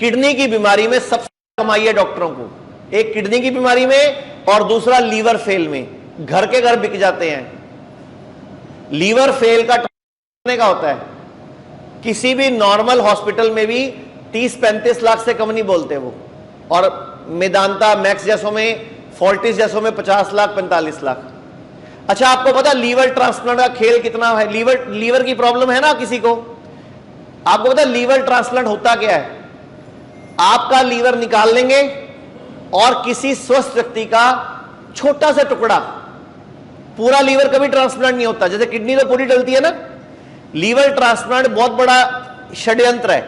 Kidney की बीमारी में सबसे कमाई है डॉक्टरों को, एक किडनी की बीमारी में और दूसरा लीवर फेल में। घर के घर बिक जाते हैं। लीवर फेल का का होता है, किसी भी नॉर्मल हॉस्पिटल में भी 30-35 लाख से कम नहीं बोलते वो, और मेदांता मैक्स जैसों में, फोर्टिस जैसों में 50 लाख 45 लाख। अच्छा, आपको पता लीवर ट्रांसप्लांट का खेल कितना है? लीवर की प्रॉब्लम है ना किसी को, आपको पता लीवर ट्रांसप्लांट होता क्या है? आपका लीवर निकाल लेंगे और किसी स्वस्थ व्यक्ति का छोटा सा टुकड़ा, पूरा लीवर कभी ट्रांसप्लांट नहीं होता, जैसे किडनी तो पूरी डलती है ना। लीवर ट्रांसप्लांट बहुत बड़ा षड्यंत्र है।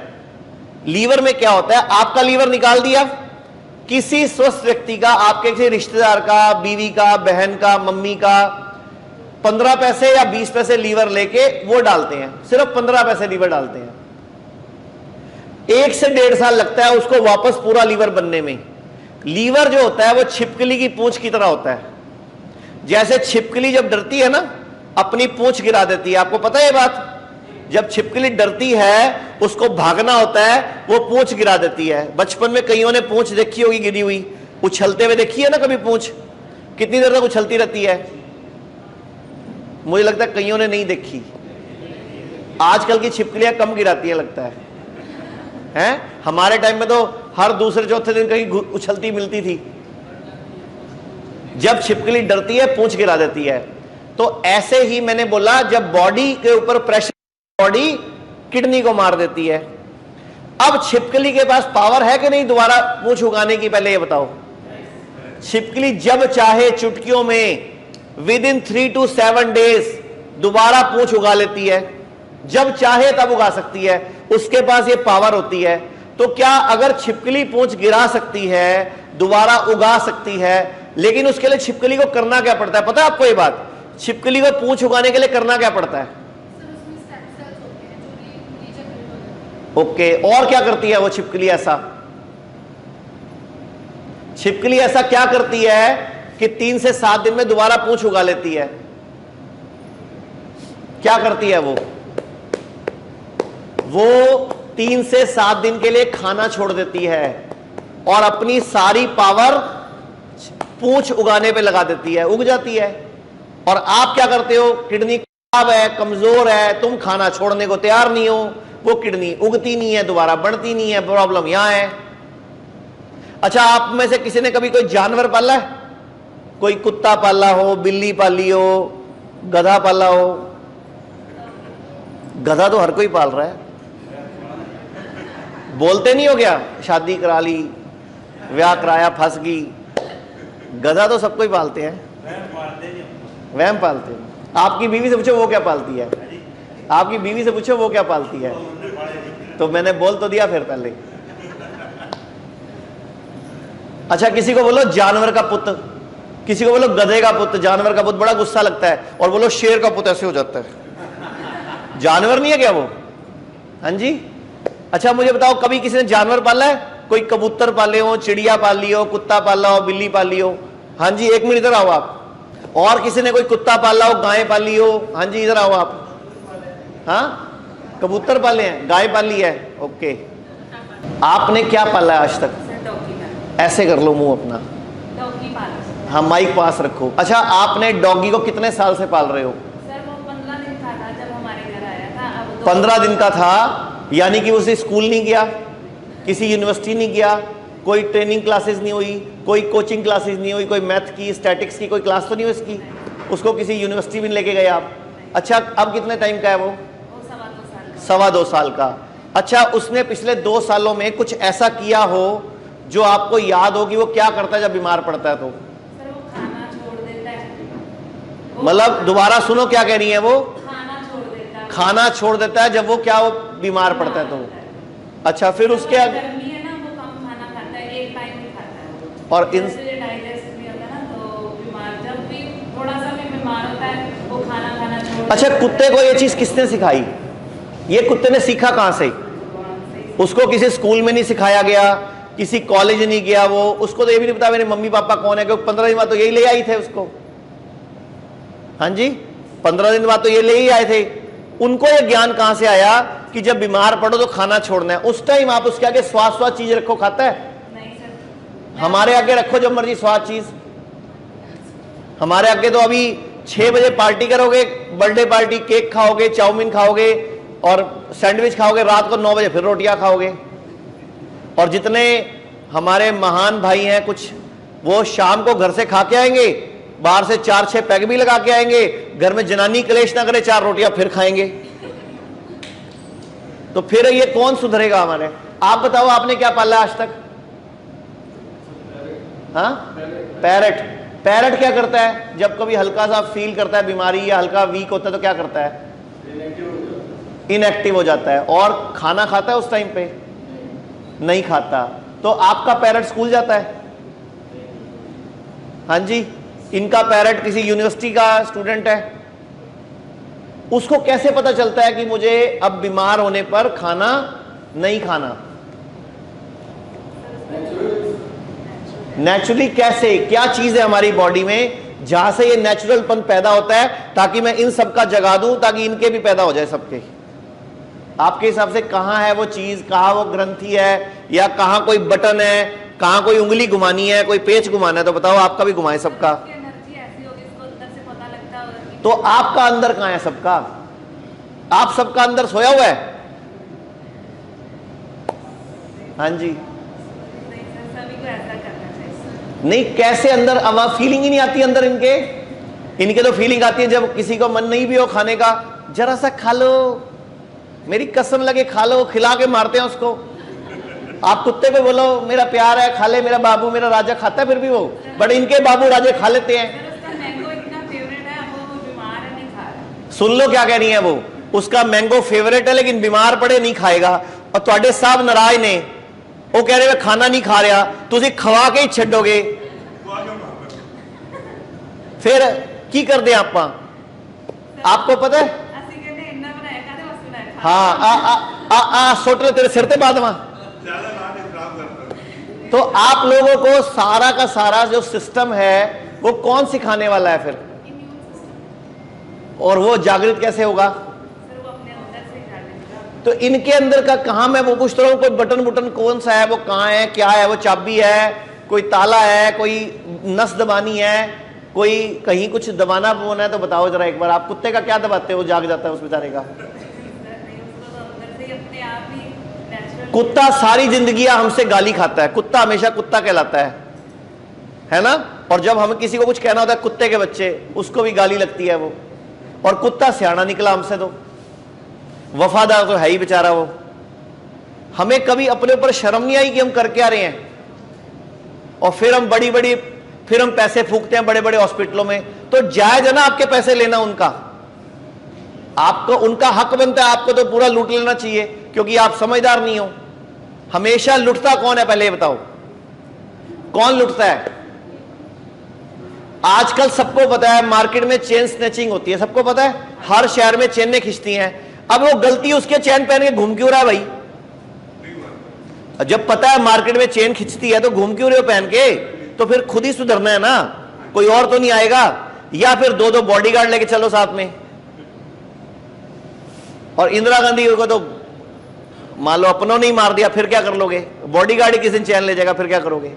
लीवर में क्या होता है, आपका लीवर निकाल दिया, किसी स्वस्थ व्यक्ति का, आपके किसी रिश्तेदार का, बीवी का, बहन का, मम्मी का 15 पैसे या 20 पैसे लीवर लेके वो डालते हैं, सिर्फ 15 पैसे लीवर डालते हैं। 1 से 1.5 साल लगता है उसको वापस पूरा लीवर बनने में। लीवर जो होता है वो छिपकली की पूंछ की तरह होता है। जैसे छिपकली जब डरती है ना, अपनी पूंछ गिरा देती है, आपको पता है ये बात? जब छिपकली डरती है, उसको भागना होता है, वो पूंछ गिरा देती है। बचपन में कईयों ने पूंछ देखी होगी गिरी हुई, उछलते हुए देखी है ना कभी पूंछ? कितनी देर तक उछलती रहती है? मुझे लगता है कईयों ने नहीं देखी। आजकल की छिपकलियां कम गिराती है लगता है, हैं? हमारे टाइम में तो हर दूसरे चौथे दिन कहीं उछलती मिलती थी। जब छिपकली डरती है, पूंछ गिरा देती है। तो ऐसे ही मैंने बोला, जब बॉडी के ऊपर प्रेशर, बॉडी किडनी को मार देती है। अब छिपकली के पास पावर है कि नहीं दोबारा पूंछ उगाने की? पहले ये बताओ। छिपकली जब चाहे चुटकियों में विदिन 3 to 7 days दोबारा पूंछ उगा लेती है, जब चाहे तब उगा सकती है, उसके पास ये पावर होती है। तो क्या अगर छिपकली पूंछ गिरा सकती है, दोबारा उगा सकती है, लेकिन उसके लिए छिपकली को करना क्या पड़ता है? पता है आपको ये बात? छिपकली को पूंछ उगाने के लिए करना क्या पड़ता है? ओके, और क्या करती है वो छिपकली ऐसा? छिपकली ऐसा क्या करती है कि 3 से 7 दिन में दोबारा पूंछ उगा लेती है? क्या करती है वो? 3 से 7 दिन के लिए खाना छोड़ देती है और अपनी सारी पावर पूंछ उगाने पे लगा देती है, उग जाती है। और आप क्या करते हो? किडनी खराब है, कमजोर है, तुम खाना छोड़ने को तैयार नहीं हो, वो किडनी उगती नहीं है, दोबारा बढ़ती नहीं है। प्रॉब्लम यहां है। अच्छा, आप में से किसी ने कभी कोई जानवर पाला है? कोई कुत्ता पाला हो, बिल्ली पाली हो, गधा पाला हो? गधा तो हर कोई पाल रहा है। बोलते नहीं हो क्या? शादी करा ली, ब्याह कराया, फंस गई। गधा तो सबको ही पालते हैं। वहम पालते हैं। आपकी बीवी से पूछो वो क्या पालती है? आपकी बीवी से पूछो वो क्या पालती है? तो मैंने बोल तो दिया फिर पहले। अच्छा, किसी को बोलो जानवर का पुत्र, किसी को बोलो गधे का पुत्र। जानवर का पुत्र बड़ा गुस्सा लगता है, और बोलो शेर का पुत्र, ऐसे हो जाता है। जानवर नहीं है क्या वो? हाँ जी। अच्छा, मुझे बताओ, कभी किसी ने जानवर पाला है? कोई कबूतर पाले हो, चिड़िया पाली हो, कुत्ता पाला हो, बिल्ली पाली हो? हाँ जी, 1 मिनट इधर आओ आप। और किसी ने कोई कुत्ता पाला हो, गाय पाली हो? हाँ जी, इधर आओ आप। हाँ, कबूतर पाले हैं, गाय पाली है। ओके, आपने क्या पाला है आज तक? ऐसे कर लो मुंह अपना। हाँ, माइक पास रखो। अच्छा, आपने डॉगी को कितने साल से पाल रहे हो? सर, वो 15 दिन का था जब हमारे घर आया था। अब 15 दिन का था, यानी कि उसे स्कूल नहीं गया, किसी यूनिवर्सिटी नहीं गया, कोई ट्रेनिंग क्लासेस नहीं हुई, कोई कोचिंग क्लासेस नहीं हुई, कोई मैथ की, स्टैटिक्स की कोई क्लास तो नहीं हुई इसकी? उसको किसी यूनिवर्सिटी भी लेके गए आप? अच्छा, अब कितने टाइम का है वो? 2.25 साल का। अच्छा, उसने पिछले 2 सालों में कुछ ऐसा किया हो जो आपको याद हो कि वो क्या करता है जब बीमार पड़ता है? तो सर, वो खाना छोड़ देता है। मतलब दोबारा सुनो क्या कह रही है वो? खाना छोड़ देता है। खाना छोड़ देता है जब वो क्या, वो बीमार पड़ता है तो? अच्छा, फिर उसके गर्मी है ना, वो कम खाना खाता है, 1 टाइम ही खाता है। और डाइजेस्ट नहीं होता ना, तो बीमार जब भी थोड़ा सा भी बीमार होता है, वो खाना खाना छोड़। अच्छा, कुत्ते को ये चीज किसने सिखाई? ये कुत्ते ने सीखा कहां से? उसको किसी स्कूल में नहीं सिखाया गया, किसी कॉलेज नहीं गया वो, उसको तो ये भी नहीं पता मेरे मम्मी पापा कौन है, क्योंकि 15 दिन बाद तो यही ले आई थे उसको। हाँ जी, 15 दिन बाद तो ये ले ही आए थे। उनको ये ज्ञान कहां से आया कि जब बीमार पड़ो तो खाना छोड़ना है, उस टाइम आप उसके आगे स्वाद चीज रखो, खाता है? नहीं सर। हमारे आगे रखो जब मर्जी स्वाद चीज। हमारे आगे तो अभी 6 बजे पार्टी करोगे, बर्थडे पार्टी, केक खाओगे, चाउमीन खाओगे और सैंडविच खाओगे, रात को 9 बजे फिर रोटियां खाओगे। और जितने हमारे महान भाई हैं कुछ, वो शाम को घर से खा के आएंगे, बाहर से 4-6 पैग भी लगा के आएंगे, घर में जनानी क्लेश ना करे, 4 रोटियां फिर खाएंगे। तो फिर ये कौन सुधरेगा हमारे? आप बताओ, आपने क्या पाला आज तक? हाँ, पैरट। पैरट क्या करता है? जब कभी हल्का सा फील करता है बीमारी या हल्का वीक होता है तो क्या करता है? इनएक्टिव हो जाता है। और खाना खाता है उस टाइम पे? नहीं खाता। तो आपका पैरट स्कूल जाता है? हाँ जी। इनका पैरट किसी यूनिवर्सिटी का स्टूडेंट है, उसको कैसे पता चलता है कि मुझे अब बीमार होने पर खाना नहीं खाना? नेचुरली कैसे? क्या चीज है हमारी बॉडी में जहां से ये नेचुरलपन पैदा होता है, ताकि मैं इन सबका जगा दूं, ताकि इनके भी पैदा हो जाए सबके? आपके हिसाब से कहां है वो चीज? कहां वो ग्रंथि है, या कहां कोई बटन है, कहां कोई उंगली घुमानी है, कोई पेच घुमाना है? तो बताओ, आपका भी घुमाए सबका। तो आपका अंदर कहां है सबका? आप सबका अंदर सोया हुआ है? हाँ जी। नहीं, कैसे अंदर? अब फीलिंग ही नहीं आती अंदर इनके तो फीलिंग आती है जब किसी को मन नहीं भी हो खाने का, जरा सा खा लो, मेरी कसम लगे खा लो, खिला के मारते हैं उसको। आप कुत्ते पे बोलो मेरा प्यार है, खा ले मेरा बाबू, मेरा राजा, खाता है फिर भी वो, बट इनके बाबू राजे खा लेते हैं। सुन लो क्या कह रही है वो, उसका मैंगो फेवरेट है लेकिन बीमार पड़े नहीं खाएगा। और ਤੁਹਾਡੇ साहब नाराज ने, वो कह रहे खाना नहीं खा रहा, तुझे खवा के ही छड्डोगे, फिर की कर दे आप? आपको पता है? हाँ, सोट लो तेरे सिर ते बाद वहां। तो आप लोगों को सारा का सारा जो सिस्टम है वो कौन सिखाने वाला है फिर? और वो जागृत कैसे होगा? तो इनके अंदर का कहां, मैं वो पूछ रहा हूं, कोई बटन कौन सा है, वो कहां है, क्या है? वो चाबी है, कोई ताला है, कोई नस दबानी है, कोई कहीं कुछ दबाना बोना है? तो बताओ जरा एक बार, आप कुत्ते का क्या दबाते हो, जाग जाता है उस बेचारे का? कुत्ता सारी जिंदगी हमसे गाली खाता है, कुत्ता हमेशा कुत्ता कहलाता है ना? और जब हमें किसी को कुछ कहना होता है, कुत्ते के बच्चे, उसको भी गाली लगती है वो। और कुत्ता सियाना निकला हमसे, तो वफादार तो है ही बेचारा वो। हमें कभी अपने ऊपर शर्म नहीं आई कि हम करके आ रहे हैं? और फिर हम पैसे फूकते हैं बड़े बड़े हॉस्पिटलों में। तो जायज है ना आपके पैसे लेना उनका? आपको उनका हक बनता है, आपको तो पूरा लूट लेना चाहिए, क्योंकि आप समझदार नहीं हो। हमेशा लुटता कौन है पहले ये बताओ? कौन लुटता है? आजकल सबको पता है मार्केट में चेन स्नैचिंग होती है, सबको पता है, हर शहर में चेनें खींचती हैं। अब वो गलती उसके चेन पहन के घूम क्यों रहा है भाई? जब पता है मार्केट में चेन खींचती है तो घूम क्यों रहे हो पहन के? तो फिर खुद ही सुधरना है ना, कोई और तो नहीं आएगा। या फिर 2-2 बॉडीगार्ड लेके चलो साथ में। और इंदिरा गांधी को तो मान लो अपनों नहीं मार दिया, फिर क्या कर लोगे? बॉडीगार्ड ही किसी दिन चैन ले जाएगा, फिर क्या करोगे?